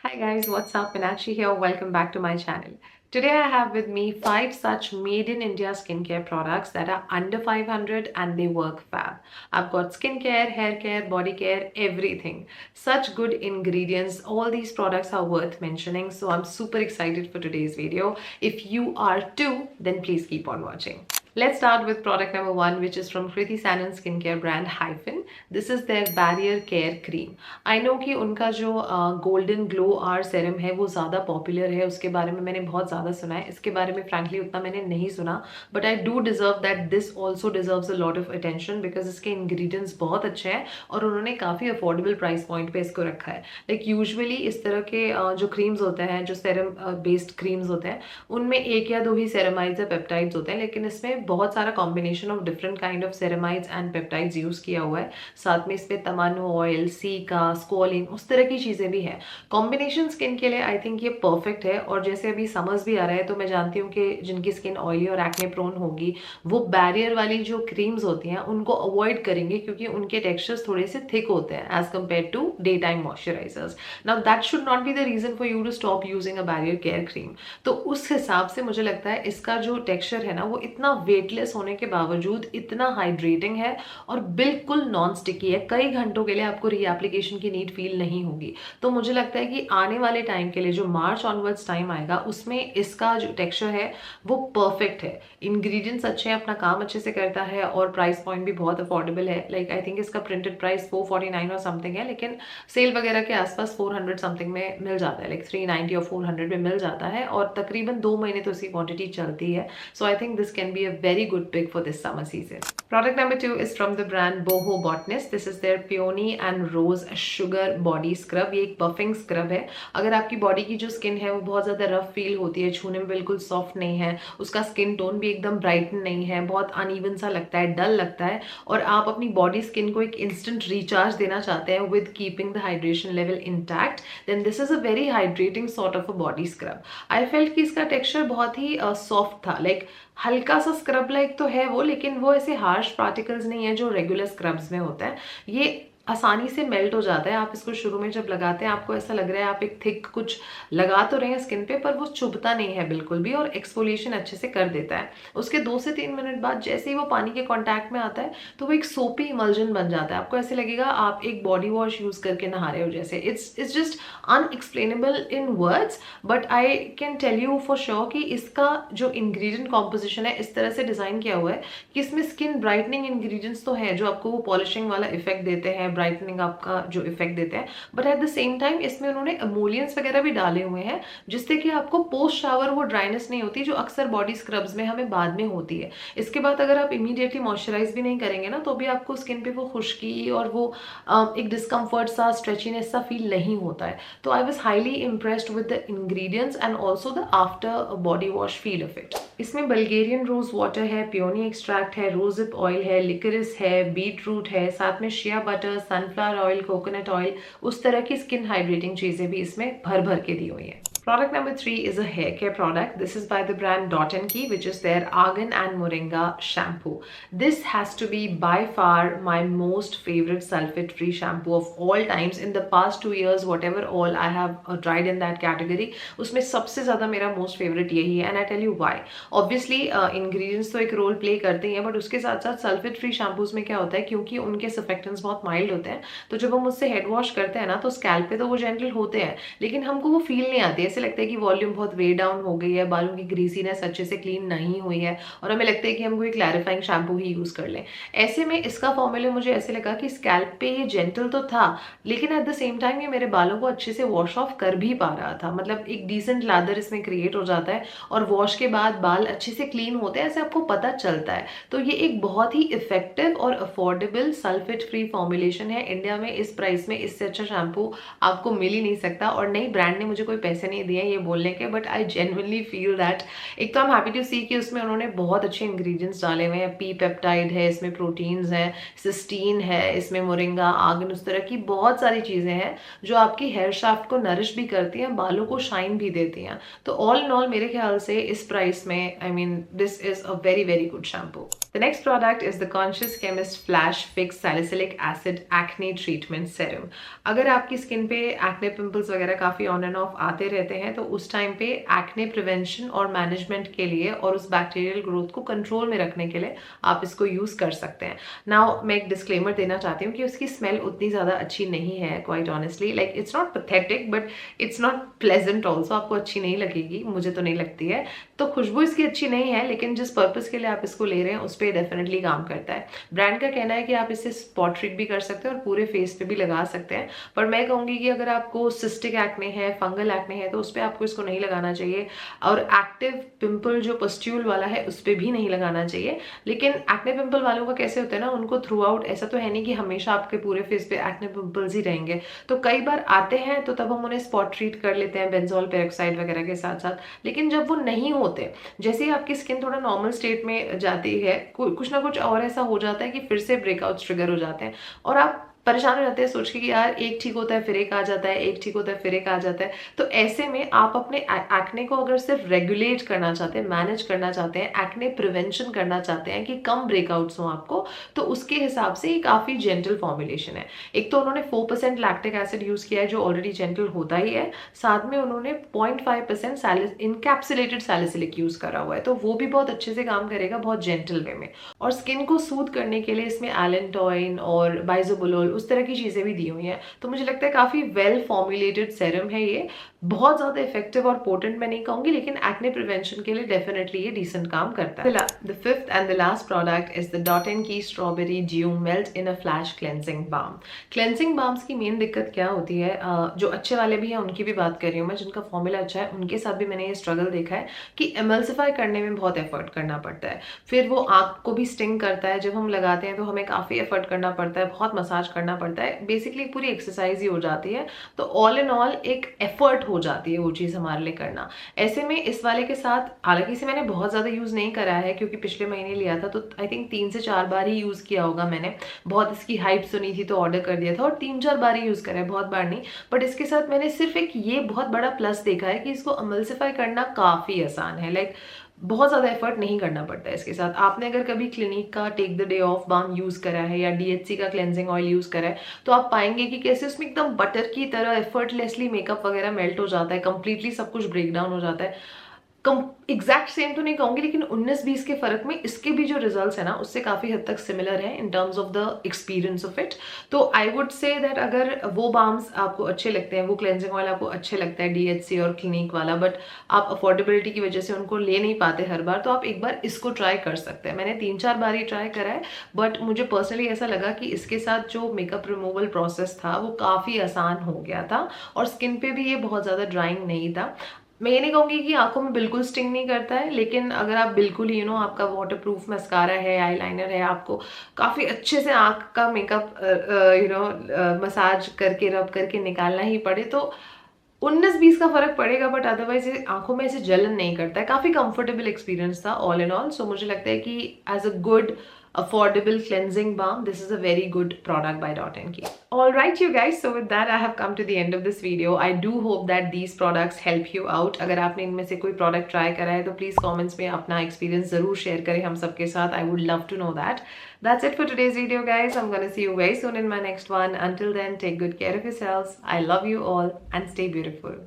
Hi guys, what's up? Meenakshi here. Welcome back to my channel. Today I have with me 5 such made in India skincare products that are under 500 and they work fab. I've got skincare, hair care, body care, everything. Such good ingredients. All these products are worth mentioning, so I'm super excited for today's video. If you are too, then please keep on watching. Let's start with product number 1, which is from Kriti Sanon skincare brand Hyphen. This is their barrier care cream. I know कि उनका जो golden glow are serum है वो ज़्यादा popular है, उसके बारे में मैंने बहुत ज़्यादा सुना है. इसके बारे में फ्रैंकली उतना मैंने नहीं सुना, but I do deserve that this also deserves a lot of attention because इसके इंग्रेडिएंट्स बहुत अच्छे हैं और उन्होंने काफ़ी अफोर्डेबल प्राइस पॉइंट पे इसको रखा है. लाइक यूजुअली इस तरह के जो क्रीम्स होते हैं, जो सेरम बेस्ड क्रीम्स होते हैं, उनमें एक या दो ही सेरेमाइड्स या पेप्टाइड्स होते हैं, लेकिन इसमें बहुत सारा combination of different kind of ceramides and peptides use किया हुआ है. साथ में इसमें तमानो ऑयल, सीका, स्कोलिन, उस तरह की चीज़ें भी हैं. कॉम्बिनेशन स्किन के लिए आई थिंक ये परफेक्ट है. और जैसे अभी समर्स भी आ रहा है तो मैं जानती हूँ कि जिनकी स्किन ऑयली और एक्ने प्रोन होगी वो बैरियर वाली जो क्रीम्स होती हैं उनको अवॉइड करेंगे क्योंकि उनके टेक्सचर्स थोड़े से थिक होते हैं as compared to day time moisturisers. Now that should not be the reason for you to stop using a barrier care cream. तो उस हिसाब से मुझे लगता है इसका जो टेक्सचर है ना वो इतना वेटलेस होने के बावजूद इतना हाइड्रेटिंग है और बिल्कुल नॉन स्टिकी है. कई घंटों के लिए आपको रीएप्लीकेशन की नीड फील नहीं होगी. तो मुझे लगता है कि आने वाले टाइम के लिए जो मार्च ऑनवर्ड्स टाइम आएगा उसमें इसका जो टेक्सचर है वो परफेक्ट है. इंग्रेडिएंट्स अच्छे हैं, अपना काम अच्छे से करता है और प्राइस पॉइंट भी बहुत अफोर्डेबल है. लाइक आई थिंक इसका प्रिंटेड प्राइस 449 और समथिंग है, लेकिन सेल वगैरह के आसपास 400 समथिंग में मिल जाता है. लाइक 390 और 400 में मिल जाता है और तकरीबन 2 महीने तो इसकी क्वांटिटी चलती है. So I think this can be a very good pick for this summer season. Product number 2 is from the brand Boho Botanist. This is their Peony and Rose Sugar Body Scrub. ये एक buffing scrub है. अगर आपकी body की जो skin है वो बहुत ज़्यादा रफ फील होती है, छूने में बिल्कुल सॉफ्ट नहीं है, उसका स्किन टोन भी एकदम ब्राइटन नहीं है, बहुत अनइवन सा लगता है, डल लगता है, और आप अपनी बॉडी स्किन को एक इंस्टेंट रिचार्ज देना चाहते हैं with keeping the hydration level intact, then this is a very hydrating sort of a body scrub. I felt कि इसका टेक्सचर बहुत ही सॉफ्ट था. लाइक हल्का सा स्क्रब लाइक तो है वो, लेकिन वो ऐसे हार्श पार्टिकल्स नहीं है जो रेगुलर स्क्रब्स में होता है. ये आसानी से मेल्ट हो जाता है. आप इसको शुरू में जब लगाते हैं आपको ऐसा लग रहा है आप एक थिक कुछ लगा तो रहे हैं स्किन पे, पर वो चुभता नहीं है बिल्कुल भी और एक्सफोलिएशन अच्छे से कर देता है. उसके 2 से 3 मिनट बाद जैसे ही वो पानी के कांटेक्ट में आता है तो वो एक सोपी इमल्जन बन जाता है. आपको ऐसे लगेगा आप एक बॉडी वॉश यूज करके नहा रहे हो जैसे. It's just unexplainable in words, but I can tell you for sure कि इसका जो इंग्रेडिएंट कॉम्पोजिशन है इस तरह से डिजाइन किया हुआ है कि इसमें स्किन ब्राइटनिंग इंग्रेडिएंट्स तो है जो आपको वो पॉलिशिंग वाला इफेक्ट देते हैं, ब्राइटनिंग आपका जो इफेक्ट देते हैं, but at the same time इसमें उन्होंने एमोलियंस वगैरह भी डाले हुए हैं जिससे कि आपको पोस्ट शावर वो ड्राइनेस नहीं होती जो अक्सर बॉडी स्क्रब्स में हमें बाद में होती है. इसके बाद अगर आप इमीडिएटली मॉइस्चराइज भी नहीं करेंगे ना तो भी आपको स्किन पे वो खुश्की और वो एक डिस्कम्फर्ट सा, स्ट्रेचीनेस सा फील नहीं होता है. तो I was highly impressed with the ingredients and also the after body wash feel of it. इसमें बल्गेरियन रोज वाटर है, पियोनी एक्सट्रैक्ट है, रोजिप ऑयल है, लिकरिस है, बीट रूट है, साथ में shea butter, sunflower oil, coconut oil, उस तरह की स्किन हाइड्रेटिंग चीजें भी इसमें भर भर के दी हुई हैं. Product number 3 is a hair care product. This is by the brand Dot & Key, which is their Argan and Moringa shampoo. This has to be by far my most favorite sulfate-free shampoo of all times. In the past 2 years, whatever all I have tried in that category, उसमें सबसे ज़्यादा मेरा most favorite यही है. And I tell you why. Obviously, ingredients तो एक role play करते हैं, but उसके साथ साथ sulfate-free shampoos में क्या होता है, क्योंकि उनके surfactants बहुत mild होते हैं, तो जब हम उससे head wash करते हैं ना तो scalp पे तो वो gentle होते हैं, लेकिन हमको वो feel नहीं आती है. ऐसे लगता है कि वॉल्यूम बहुत वे डाउन हो गई है, बालों की ग्रीसीनेस अच्छे से क्लीन नहीं हुई है और हमें लगता है कि हम कोई क्लैरिफाइंग शैम्पू ही यूज कर लें. ऐसे में इसका फॉर्मूला मुझे ऐसे लगा कि स्कैल्प पे ये जेंटल तो था, लेकिन एट द सेम टाइम ये मेरे बालों को अच्छे से वॉश ऑफ कर भी पा रहा था. मतलब एक डिसेंट लादर इसमें क्रिएट हो जाता है और वॉश के बाद बाल अच्छे से क्लीन होते हैं, ऐसे आपको पता चलता है. तो ये एक बहुत ही इफेक्टिव और अफोर्डेबल सल्फेट फ्री फॉर्मुलेशन है. इंडिया में इस प्राइस में इससे अच्छा शैम्पू आपको मिल ही नहीं सकता. और नई ब्रांड ने मुझे कोई पैसे नहीं दिए ये बोलने के, but I genuinely feel that एक तो आई एम हैप्पी टू सी कि उसमें उन्होंने बहुत अच्छे इंग्रेडिएंट्स डाले हुए हैं. पी पेप्टाइड है, इसमें प्रोटीन्स हैं, सिस्टीन है, इसमें मोरिंगा, आर्गन, उस तरह की बहुत सारी चीज़ें हैं जो आपकी हेयर शाफ्ट को नरिश भी करती हैं, बालों को शाइन भी देती हैं. तो ऑल इन ऑल मेरे ख्याल से इस प्राइस में I mean this is a very very good shampoo. The next product is the Conscious Chemist Flash Fix Salicylic Acid Acne Treatment Serum. अगर आपकी स्किन पे एक्ने पिंपल्स वगैरह काफ़ी ऑन एंड ऑफ आते रहते हैं तो उस टाइम पे एक्ने प्रिवेंशन और मैनेजमेंट के लिए और उस बैक्टीरियल ग्रोथ को कंट्रोल में रखने के लिए आप इसको यूज़ कर सकते हैं. नाउ मैं एक डिस्क्लेमर देना चाहती हूँ कि उसकी स्मेल उतनी ज़्यादा अच्छी नहीं है, quite honestly. Like it's not pathetic but it's not pleasant also. आपको अच्छी नहीं लगेगी, मुझे तो नहीं लगती है. तो खुशबू इसकी अच्छी नहीं है, लेकिन जिस पर्पस के लिए आप इसको ले रहे हैं उस पर डेफिनेटली काम करता है. ब्रांड का कहना है कि आप इसे स्पॉट ट्रीट भी कर सकते हैं और पूरे फेस पे भी लगा सकते हैं. पर मैं कहूँगी कि अगर आपको सिस्टिक एक्ने है, फंगल एक्ने है, तो उस पर आपको इसको नहीं लगाना चाहिए. और एक्टिव पिंपल जो पस्ट्यूल वाला है उस पर भी नहीं लगाना चाहिए. लेकिन एक्ने पिंपल वालों का कैसे होता है ना, उनको थ्रू आउट ऐसा तो है नहीं कि हमेशा आपके पूरे फेस पे एक्ने पिंपल्स ही रहेंगे. तो कई बार आते हैं तो तब हम उन्हें स्पॉट ट्रीट कर लेते हैं बेंजोल पेरोक्साइड वगैरह के साथ साथ. लेकिन जब वो नहीं होते, जैसे ही आपकी स्किन थोड़ा नॉर्मल स्टेट में जाती है, कुछ ना कुछ और ऐसा हो जाता है कि फिर से ब्रेकआउट ट्रिगर हो जाते हैं और आप परेशान हो जाते हैं सोच के कि यार एक ठीक होता है फिर एक आ जाता है, एक ठीक होता है फिर एक आ जाता है. तो ऐसे में आप अपने एक्ने को अगर सिर्फ रेगुलेट करना चाहते हैं, मैनेज करना चाहते हैं, एक्ने प्रिवेंशन करना चाहते हैं कि कम ब्रेकआउट्स हो आपको, तो उसके हिसाब से ये काफ़ी जेंटल फॉर्मुलेशन है. एक तो उन्होंने 4% लैक्टिक एसिड यूज़ किया है जो ऑलरेडी जेंटल होता ही है. साथ में उन्होंने 0.5% इनकैप्सुलेटेड सैलिसिलिक यूज़ करा हुआ है, तो वो भी बहुत अच्छे से काम करेगा, बहुत जेंटल वे में. और स्किन को सूद करने के लिए इसमें एलेंटोइन और बाइजोबोलोल उस तरह की चीज़ें भी दी हुई हैं. तो मुझे लगता है काफ़ी वेल फॉर्मुलेटेड सेरम है ये. बहुत ज़्यादा इफेक्टिव और पोटेंट मैं नहीं कहूँगी, लेकिन एक्ने प्रिवेंशन के लिए डेफिनेटली ये डिसेंट काम करता है. The fifth and the last product is the dot and key strawberry dew melt in a flash cleansing balm. Cleansing balms की मेन दिक्कत क्या होती है, जो अच्छे वाले भी हैं उनकी भी बात कर रही हूँ मैं, जिनका फॉर्मूला अच्छा है उनके साथ भी मैंने ये स्ट्रगल देखा है कि एमल्सिफाई करने में बहुत एफर्ट करना पड़ता है. फिर वो आँख को भी स्टिंग करता है. जब हम लगाते हैं तो हमें काफ़ी एफर्ट करना पड़ता है, बहुत मसाज करना पड़ता है. बेसिकली पूरी एक्सरसाइज ही हो जाती है. तो ऑल इन ऑल एक एफर्ट हो जाती है वो चीज़ हमारे लिए करना. ऐसे में इस वाले के साथ, हालांकि इसे मैंने बहुत ज़्यादा यूज़ नहीं करा है क्योंकि पिछले महीने लिया था, तो आई थिंक 3 से 4 बार ही यूज़ किया होगा मैंने. बहुत इसकी हाइप सुनी थी तो ऑर्डर कर दिया था और 3-4 बार ही यूज़ करा है, बहुत बार नहीं. बट इसके साथ मैंने सिर्फ एक ये बहुत बड़ा प्लस देखा है कि इसको एमल्सिफाई करना काफ़ी आसान है. लाइक बहुत ज़्यादा एफर्ट नहीं करना पड़ता है इसके साथ. आपने अगर कभी क्लिनिक का take the day off balm use करा है या डीएचसी का क्लेंजिंग ऑयल यूज़ करा है, तो आप पाएंगे कि कैसे उसमें एकदम बटर की तरह एफर्टलेसली मेकअप वगैरह मेल्ट हो जाता है, कंप्लीटली सब कुछ ब्रेक डाउन हो जाता है. एग्जैक्ट सेम तो नहीं कहूंगी, लेकिन 19-20 के फर्क में इसके भी जो रिजल्ट्स है ना उससे काफी हद तक सिमिलर है in terms of the experience of it. तो आई वुड से दैट अगर वो बाम्स आपको अच्छे लगते हैं, वो क्लेंजिंग ऑयल आपको अच्छे लगता है डीएचसी और क्लिनिक वाला, बट आप अफोर्डेबिलिटी की वजह से उनको ले नहीं पाते हर बार, तो आप एक बार इसको ट्राई कर सकते हैं. मैंने 3-4 बार ही ट्राई करा है, बट मुझे पर्सनली ऐसा लगा कि इसके साथ जो मेकअप रिमूवल प्रोसेस था वो काफी आसान हो गया था और स्किन पे भी ये बहुत ज्यादा ड्राइंग नहीं था. मैं ये नहीं कहूँगी कि आंखों में बिल्कुल स्टिंग नहीं करता है, लेकिन अगर आप बिल्कुल ही आपका वाटरप्रूफ मस्कारा है, आईलाइनर है, आपको काफ़ी अच्छे से आंख का मेकअप मसाज करके रब करके निकालना ही पड़े, तो 19-20 का फर्क पड़ेगा. बट अदरवाइज आंखों में ऐसे जलन नहीं करता है. काफ़ी कंफर्टेबल एक्सपीरियंस था ऑल इन ऑल. सो मुझे लगता है कि as a good affordable cleansing balm, this is a very good product by Dot & Key. All right you guys, so with that I have come to the end of this video. I do hope that these products help you out. अगर आपने इनमें से कोई product try करा है तो please comments में अपना experience ज़रूर share करें हम सबके साथ. I would love to know that. That's it for today's video guys. I'm gonna see you very soon in my next one. Until then, take good care of yourselves. I love you all and stay beautiful.